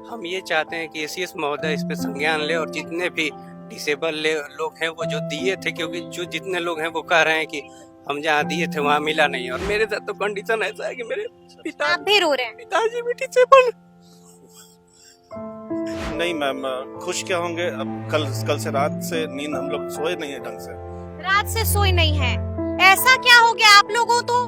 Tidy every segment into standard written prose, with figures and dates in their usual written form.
हम ये चाहते हैं कि एसीएस महोदय इस पे संज्ञान ले और जितने भी डिसेबल लोग हैं वो जो दिए थे, क्योंकि जो जितने लोग हैं वो कह रहे हैं कि हम जहाँ दिए थे वहाँ मिला नहीं। और मेरे साथ तो कंडीशन ऐसा है कि मेरे आप भी रो रहे हैं। पिताजी भी डिसेबल नहीं मैम, खुश क्या होंगे। अब कल से रात से नींद हम लोग सोए नहीं है ढंग से। रात से सोए नहीं है, ऐसा क्या हो गया आप लोगों तो?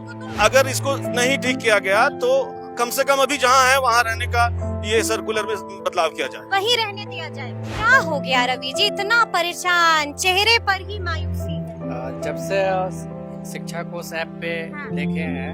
अगर इसको नहीं ठीक किया गया तो कम से कम अभी जहाँ है वहाँ रहने का ये सर्कुलर में बदलाव किया जाए, वही रहने दिया जाए। क्या हो गया रवि जी, इतना परेशान, चेहरे पर ही मायूसी। जब से शिक्षा कोष ऐप पे देखे हैं,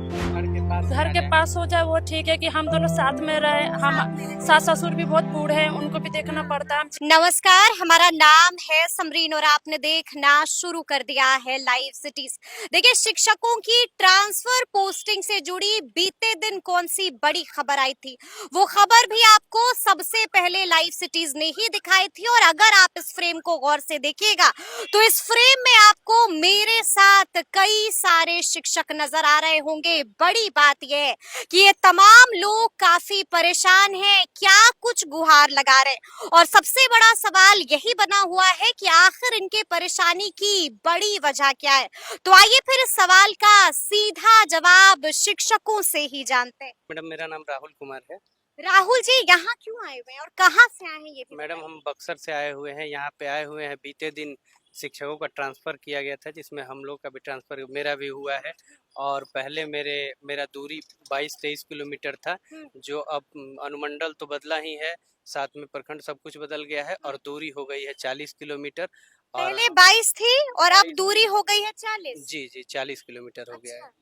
घर के पास हो जाए वो ठीक है कि हम दोनों साथ में रहे। हम सास ससुर भी बहुत बूढ़े हैं, उनको भी देखना पड़ता है। नमस्कार, हमारा नाम है समरीन और आपने देखना शुरू कर दिया है लाइव सिटीज। देखिए, शिक्षकों की ट्रांसफर पोस्टिंग से जुड़ी बीते दिन कौन सी बड़ी खबर आई थी, वो खबर भी आपको सबसे पहले लाइव सिटीज ने ही दिखाई थी। और अगर आप इस फ्रेम को गौर से देखिएगा तो इस फ्रेम में आपको मेरे साथ कई सारे शिक्षक नजर आ रहे होंगे। बड़ी बात यह है कि ये तमाम लोग काफी परेशान हैं, क्या कुछ गुहार लगा रहे। और सबसे बड़ा सवाल यही बना हुआ है कि आखिर इनके परेशानी की बड़ी वजह क्या है। तो आइए फिर इस सवाल का सीधा जवाब शिक्षकों से ही जानते हैं। मैडम, मेरा नाम राहुल कुमार है। राहुल जी, यहाँ क्यों आए हुए हैं और कहाँ से आए हैं ये भी मैडम, बताइए। हम बक्सर से आए हुए हैं। यहाँ पे आए हुए हैं, बीते दिन शिक्षकों का ट्रांसफ़र किया गया था, जिसमें हम लोग का भी ट्रांसफ़र, मेरा भी हुआ है। और पहले मेरा दूरी 22-23 किलोमीटर था, जो अब अनुमंडल तो बदला ही है, साथ में प्रखंड सब कुछ बदल गया है और दूरी हो गई है 40 किलोमीटर। और पहले 22 थी और अब दूरी हो गई है 40। जी 40 किलोमीटर हो गया है। अच्छा।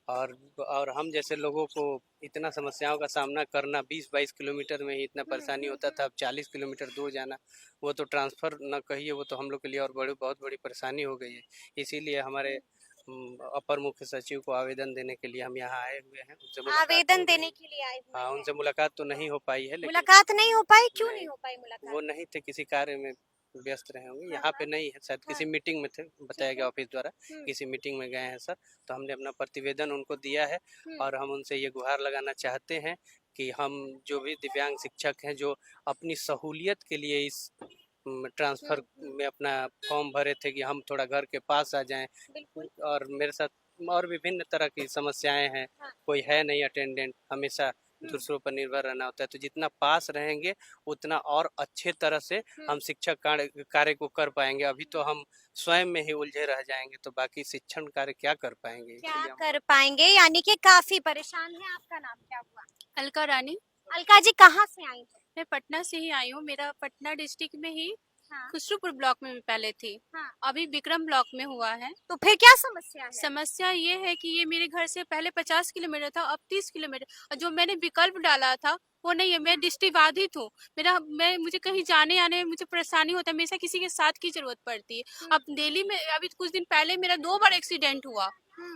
और हम जैसे लोगों को इतना समस्याओं का सामना करना, 20-22 किलोमीटर में ही इतना परेशानी होता था, अब 40 किलोमीटर दूर जाना, वो तो ट्रांसफ़र न कहिए, वो तो हम लोग के लिए और बहुत बड़ी परेशानी हो गई है। इसीलिए हमारे अपर मुख्य सचिव को आवेदन देने के लिए हम यहाँ आए हुए हैं। उनसे आवेदन देने के लिए आए हुए हाँ, हैं। उनसे मुलाकात तो नहीं हो पाई है, लेकिन मुलाकात नहीं हो पाई, क्यों नहीं हो पाई मुलाकात? वो नहीं थे, किसी कार्य में व्यस्त रहे होंगे। यहाँ पे नहीं है, शायद किसी मीटिंग में थे, बताया गया ऑफिस द्वारा, किसी मीटिंग में गए हैं सर। तो हमने अपना प्रतिवेदन उनको दिया है और हम उनसे ये गुहार लगाना चाहते हैं कि हम जो भी दिव्यांग शिक्षक हैं, जो अपनी सहूलियत के लिए इस ट्रांसफ़र में अपना फॉर्म भरे थे कि हम थोड़ा घर के पास आ जाएं, और मेरे साथ और विभिन्न तरह की समस्याएं हैं। कोई है नहीं अटेंडेंट, हमेशा दूसरों पर निर्भर रहना होता है। तो जितना पास रहेंगे उतना और अच्छे तरह से हम शिक्षक कार्य को कर पाएंगे। अभी तो हम स्वयं में ही उलझे रह जाएंगे, तो बाकी शिक्षण कार्य क्या कर पाएंगे? क्या कर पाएंगे, यानी कि काफी परेशान है। आपका नाम क्या हुआ? अलका रानी। अलका जी, कहाँ से आई हैं? मैं पटना से ही आई हूँ। मेरा पटना डिस्ट्रिक्ट में ही हाँ। खुसरूपुर ब्लॉक में भी पहले थी। हाँ। अभी विक्रम ब्लॉक में हुआ है। तो फिर क्या समस्या है? समस्या ये है कि ये मेरे घर से पहले 50 किलोमीटर था, अब 30 किलोमीटर। और जो मैंने विकल्प डाला था वो नहीं है। मैं डिस्ट्रिक्टवादित हूँ। मुझे कहीं जाने आने में मुझे परेशानी होता है, हमेशा किसी के साथ की जरूरत पड़ती है। अब दिल्ली में अभी कुछ दिन पहले मेरा 2 बार एक्सीडेंट हुआ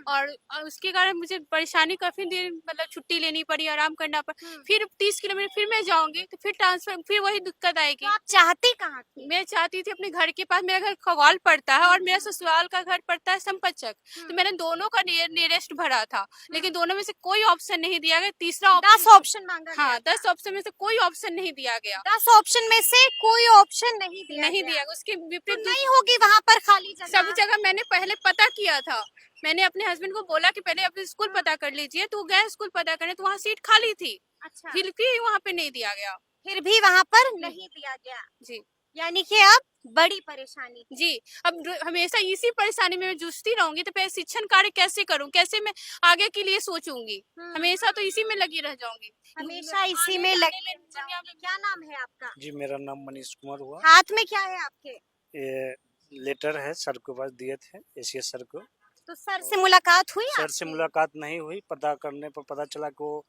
और उसके कारण मुझे परेशानी, काफी देर मतलब छुट्टी लेनी पड़ी, आराम करना पड़ा। फिर 30 किलोमीटर फिर मैं जाऊंगी तो फिर ट्रांसफर, फिर वही दिक्कत आएगी। तो आप चाहती कहाँ थी? मैं चाहती थी अपने घर के पास, मेरा घर खगौल पड़ता है और मेरा ससुराल का घर पड़ता है संपतचक। तो मैंने दोनों का नियरेस्ट भरा था, लेकिन दोनों में से कोई ऑप्शन नहीं दिया गया। तीसरा 10 ऑप्शन मांगा गया। हाँ, 10 ऑप्शन में से कोई ऑप्शन नहीं दिया गया। 10 ऑप्शन में से कोई ऑप्शन नहीं दिया गया। उसके तो विपरीत नहीं होगी वहाँ पर खाली जगह। सब जगह मैंने पहले पता किया था। मैंने अपने हस्बैंड को बोला कि पहले अपने स्कूल पता कर लीजिए, तो गए स्कूल पता करने, तो वहाँ सीट खाली थी। अच्छा। फिर भी वहाँ पे नहीं दिया गया। फिर भी वहाँ पर नहीं दिया गया जी। यानी कि अब बड़ी परेशानी जी। अब हमेशा इसी परेशानी में मैं जूझती रहूंगी तो फिर शिक्षण कार्य कैसे करूं, कैसे मैं आगे के लिए सोचूंगी? हमेशा तो इसी में लगी रह जाऊंगी, हमेशा इसी में लगी जाओगी। क्या नाम है आपका? जी, मेरा नाम मनीष कुमार हुआ। हाथ में क्या है आपके? ये लेटर है, सर के पास दिए थे, एसीएस सर को। तो सर से मुलाकात हुई? सर से मुलाकात नहीं हुई। पता करने पर पता चला कि वो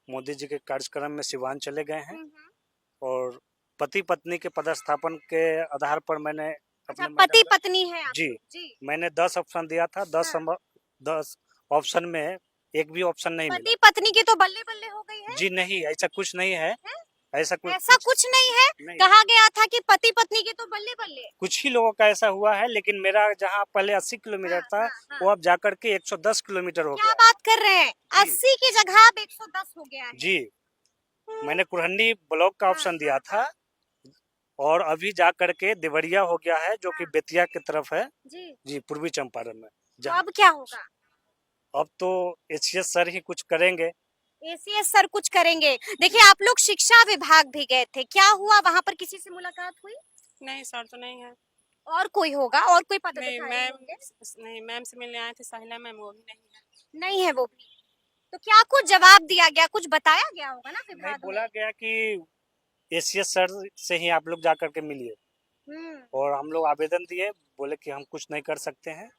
मोदी जी के कार्यक्रम में सिवान चले गए हैं और पति पत्नी के पदस्थापन के आधार पर मैंने अच्छा, पति पत्नी है आप? जी, मैंने 10 ऑप्शन दिया था। 10 ऑप्शन में एक भी ऑप्शन नहीं मिला। पति पत्नी की तो बल्ले बल्ले हो गई है। जी नहीं, ऐसा कुछ नहीं है। ऐसा कुछ नहीं है। कहा गया था कि पति पत्नी के तो बल्ले बल्ले। कुछ ही लोगों का ऐसा हुआ है, लेकिन मेरा जहाँ पहले 80 किलोमीटर था, वो अब जाकर के 110 किलोमीटर हो गया। क्या बात कर रहे हैं? 80 की जगह अब 110 हो गया है। जी। मैंने कुरहनी ब्लॉक का ऑप्शन दिया था और अभी जा करके देवरिया हो गया है जो कि बेतिया की तरफ है जी। जी, पूर्वी चंपारण में। तो जहाँ अब क्या होगा? अब तो एसीएस सर ही कुछ करेंगे। एसीएस सर कुछ करेंगे। देखिए आप लोग शिक्षा विभाग भी गए थे, क्या हुआ वहां पर, किसी से मुलाकात हुई? नहीं सर तो नहीं है। और कोई होगा, और कोई नहीं पदाधिकारी मैम, होंगे? नहीं मैम से मिलने आए थे, साहिला मैम, वो भी नहीं है। नहीं है वो भी। तो क्या कुछ जवाब दिया गया, कुछ बताया गया होगा ना नहीं, विभाग बोला में? गया कि एसीएस सर से ही आप लोग जा करके मिलिए और हम लोग आवेदन दिए, बोले कि हम कुछ नहीं कर सकते हैं,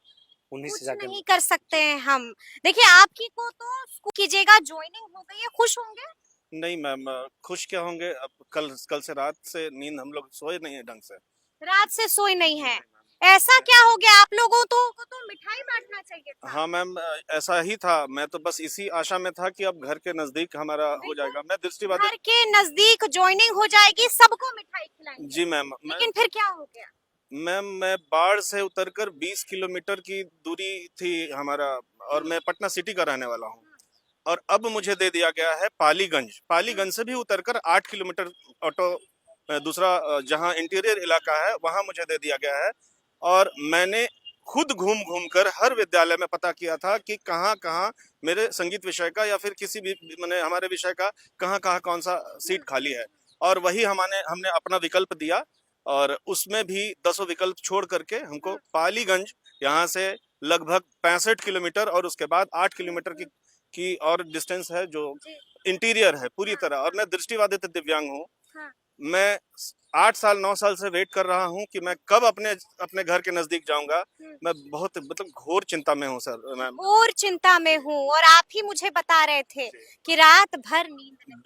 उन्हीं से कुछ जाकर नहीं कर सकते हैं हम। देखिए आपकी को तो स्कूल कीजिएगा, ज्वाइनिंग हो गई है, खुश होंगे? नहीं मैम, खुश क्या होंगे। अब कल से रात से नींद हम लोग सोए नहीं है ढंग से। रात से सोए नहीं है, ऐसा क्या हो गया? आप लोगों को तो मिठाई बांटना चाहिए था। हाँ मैम, ऐसा ही था। मैं तो बस इसी आशा में था कि अब घर के नजदीक हमारा हो जाएगा। मैं दृष्टिबाधित। घर के नजदीक ज्वाइनिंग हो जाएगी, सबको मिठाई खिलाएंगे। जी मैम। लेकिन फिर क्या हो गया? मैम मैं बाढ़ से उतरकर 20 किलोमीटर की दूरी थी हमारा, और मैं पटना सिटी का रहने वाला हूँ। और अब मुझे दे दिया गया है पालीगंज से भी उतरकर 8 किलोमीटर ऑटो दूसरा जहाँ इंटीरियर इलाका है वहाँ मुझे दे दिया गया है। और मैंने खुद घूम घूम कर हर विद्यालय में पता किया था कि कहाँ कहाँ मेरे संगीत विषय का या फिर किसी भी मैंने हमारे विषय का कहाँ कहाँ कौन सा सीट खाली है। और वही हमने अपना विकल्प दिया और उसमें भी 10 विकल्प छोड़ करके हमको पालीगंज यहाँ से लगभग 65 किलोमीटर और उसके बाद 8 किलोमीटर की और डिस्टेंस है जो इंटीरियर है पूरी तरह। और मैं दृष्टिबाधित दिव्यांग हूँ। मैं 8 साल 9 साल से वेट कर रहा हूँ कि मैं कब अपने घर के नजदीक जाऊंगा। मैं बहुत घोर चिंता में हूँ सर मैम। और चिंता में हूँ, और आप ही मुझे बता रहे थे कि रात भर नींद नहीं आई।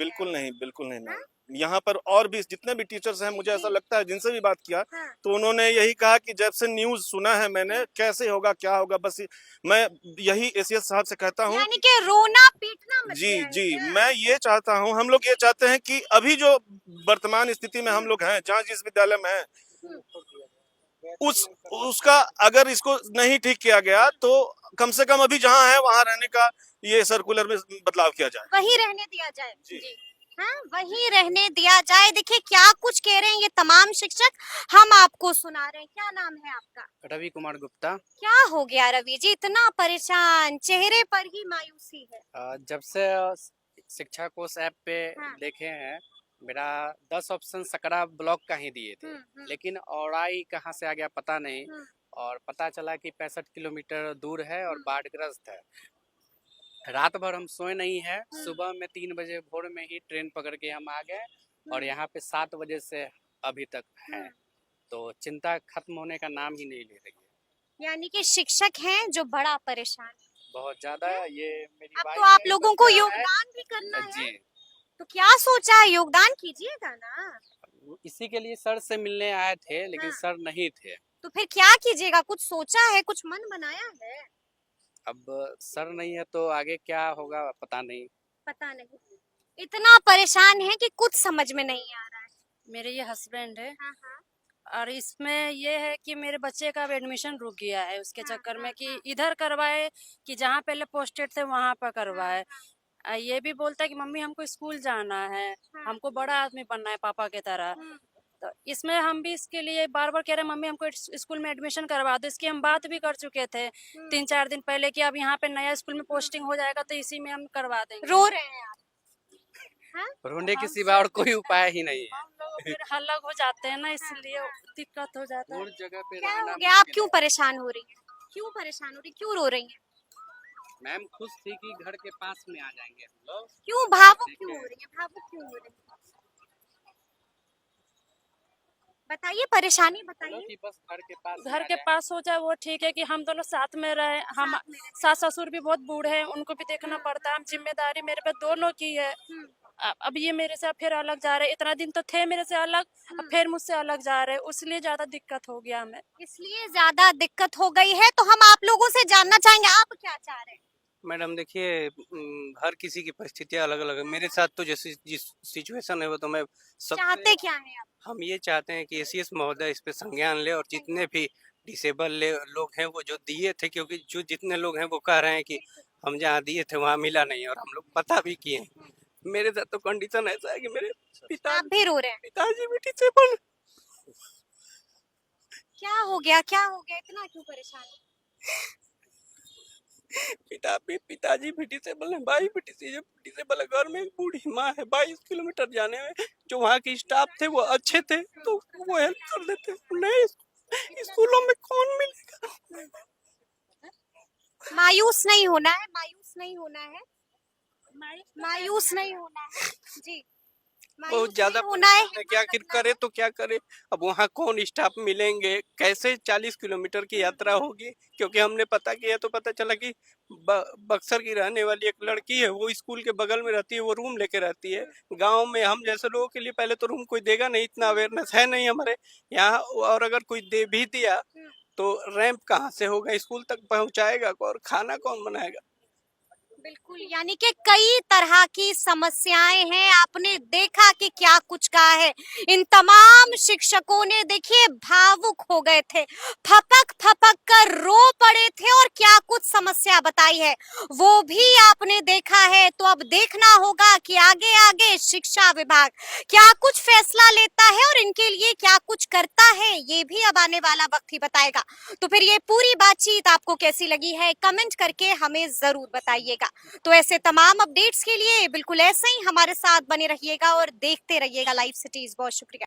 बिल्कुल नहीं मैम। यहाँ पर और भी जितने भी टीचर्स हैं, मुझे ऐसा लगता है जिनसे भी बात किया तो उन्होंने यही कहा कि जब से न्यूज सुना है मैंने, कैसे होगा क्या होगा, बस मैं यही एसीएस साहब से कहता हूँ। यानी कि रोना पीटना मच जी गया है जी, क्या? मैं ये चाहता हूँ, हम लोग ये चाहते हैं कि अभी जो वर्तमान स्थिति में हम लोग हैं, जहाँ जिस विद्यालय में हैं, उसका अगर इसको नहीं ठीक किया गया तो कम से कम अभी जहाँ है वहाँ रहने का ये सर्कुलर में बदलाव किया जाए। वही रहने दिया जाए। जी। हाँ, वही रहने दिया जाए। देखिए क्या कुछ कह रहे हैं ये तमाम शिक्षक, हम आपको सुना रहे हैं। क्या नाम है आपका? रवि कुमार गुप्ता। क्या हो गया रवि जी, इतना परेशान, चेहरे पर ही मायूसी है। जब से शिक्षा कोश ऐप पे देखे हैं, मेरा 10 ऑप्शन सकरा ब्लॉक का ही दिए थे, लेकिन औराई कहाँ से आ गया पता नहीं। और पता चला कि 65 किलोमीटर दूर है और बाढ़ग्रस्त है। रात भर हम सोए नहीं है। सुबह में 3 बजे भोर में ही ट्रेन पकड़ के हम आ गए और यहाँ पे 7 बजे से अभी तक है। तो चिंता खत्म होने का नाम ही नहीं ले रही है। यानी कि शिक्षक हैं जो बड़ा परेशान है। बहुत ज्यादा। ये मेरी अब वाइफ तो आप है, लोगों को बच्चा है। योगदान भी करना है। जी, तो क्या सोचा है, योगदान कीजिएगा ना। इसी के लिए सर से मिलने आए थे, लेकिन सर नहीं थे। तो फिर क्या कीजिएगा, कुछ सोचा है, कुछ मन बनाया है? अब सर नहीं है तो आगे क्या होगा पता नहीं। पता नहीं, इतना परेशान है कि कुछ समझ में नहीं आ रहा है। मेरे ये हस्बैंड है हाँ, हाँ। और इसमें ये है कि मेरे बच्चे का अब एडमिशन रुक गया है उसके चक्कर में कि इधर करवाए कि जहाँ पहले पोस्टेड थे वहाँ पर करवाए। ये भी बोलता है कि मम्मी हमको स्कूल जाना है, हमको बड़ा आदमी बनना है पापा की तरह। तो इसमें हम भी इसके लिए बार बार कह रहे हैं मम्मी हमको स्कूल में एडमिशन करवा दो। इसकी हम बात भी कर चुके थे 3-4 दिन पहले कि अब यहाँ पे नया स्कूल में पोस्टिंग हो जाएगा तो इसी में हम करवा देंगे। रो रहे हैं आप? रोने के सिवा और कोई उपाय ही नहीं है। हम लोग फिर अलग हो जाते हैं ना, इसलिए दिक्कत हो जाता है। और जगह पे क्या रहना हो गया, आप मुश्किल क्यों है। परेशान हो रही हैं? क्यों परेशान हो रही, क्यों रो रही हैं? मैम खुश थी कि घर के पास में आ जाएंगे हम लोग। क्यों भावुक क्यों हो रही हैं, भावुक क्यों हो रही हैं? बताइए, परेशानी बताइए। कि बस घर के पास घर के पास हो जाए वो ठीक है कि हम दोनों साथ में रहे। हम सास ससुर भी बहुत बूढ़े हैं, उनको भी देखना पड़ता है। हम जिम्मेदारी मेरे पे दोनों की है। अब ये मेरे से फिर अलग जा रहे, इतना दिन तो थे मेरे से अलग, अब फिर मुझसे अलग जा रहे, इसलिए ज्यादा दिक्कत हो गया हमें। इसलिए ज्यादा दिक्कत हो गई है। तो हम आप लोगों से जानना चाहेंगे, आप क्या चाह रहे हैं? मैडम देखिए, हर किसी की परिस्थितियां अलग अलग है। मेरे साथ तो जैसे जिस सिचुएशन है वो तो मैं चाहते क्या हैं आप? हम ये चाहते हैं कि एसीएस महोदय इस पे संज्ञान ले और जितने भी डिसेबल लोग हैं वो जो दिए थे, क्योंकि जो जितने लोग हैं वो कह रहे हैं कि हम जहाँ दिए थे वहाँ मिला नहीं और हम लोग पता भी किए हैं। मेरे साथ तो कंडीशन ऐसा है कि मेरे आप भी रो रहे हैं, पिताजी भी डिसेबल, क्या हो गया, क्या हो गया, इतना क्यों परेशान है? पिताजी भी डिसेबल है, भाई भी डिसेबल है, घर में एक बूढ़ी माँ है, 22 किलोमीटर जाने में। जो वहाँ के स्टाफ थे वो अच्छे थे तो वो हेल्प कर देते, नहीं स्कूलों में कौन मिलेगा। मायूस नहीं होना है, मायूस नहीं होना है, मायूस नहीं होना है जी, मायूस बहुत ज्यादा नहीं होना है। क्या करे तो क्या करे, अब वहाँ कौन स्टाफ मिलेंगे, कैसे 40 किलोमीटर की यात्रा होगी। क्योंकि हमने पता किया तो पता चला कि बक्सर की रहने वाली एक लड़की है, वो स्कूल के बगल में रहती है, वो रूम लेके रहती है। गांव में हम जैसे लोगों के लिए पहले तो रूम कोई देगा नहीं, इतना अवेयरनेस है नहीं हमारे यहाँ, और अगर कोई दे भी दिया तो रैंप कहाँ से होगा, स्कूल तक पहुँचाएगा और खाना कौन बनाएगा। बिल्कुल, यानी कि कई तरह की समस्याएं हैं, आपने देखा कि क्या कुछ कहा है। इन तमाम शिक्षकों ने देखिए भावुक हो गए थे, फपक फपक कर रो पड़े थे और क्या कुछ समस्या बताई है वो भी आपने देखा है। तो अब देखना होगा कि आगे आगे शिक्षा विभाग क्या कुछ फैसला लेता है और इनके लिए क्या कुछ करता है, ये भी अब आने वाला वक्त ही बताएगा। तो फिर ये पूरी बातचीत आपको कैसी लगी है, कमेंट करके हमें जरूर बताइएगा। तो ऐसे तमाम अपडेट्स के लिए बिल्कुल ऐसे ही हमारे साथ बने रहिएगा और देखते रहिएगा लाइव सिटीज। बहुत शुक्रिया।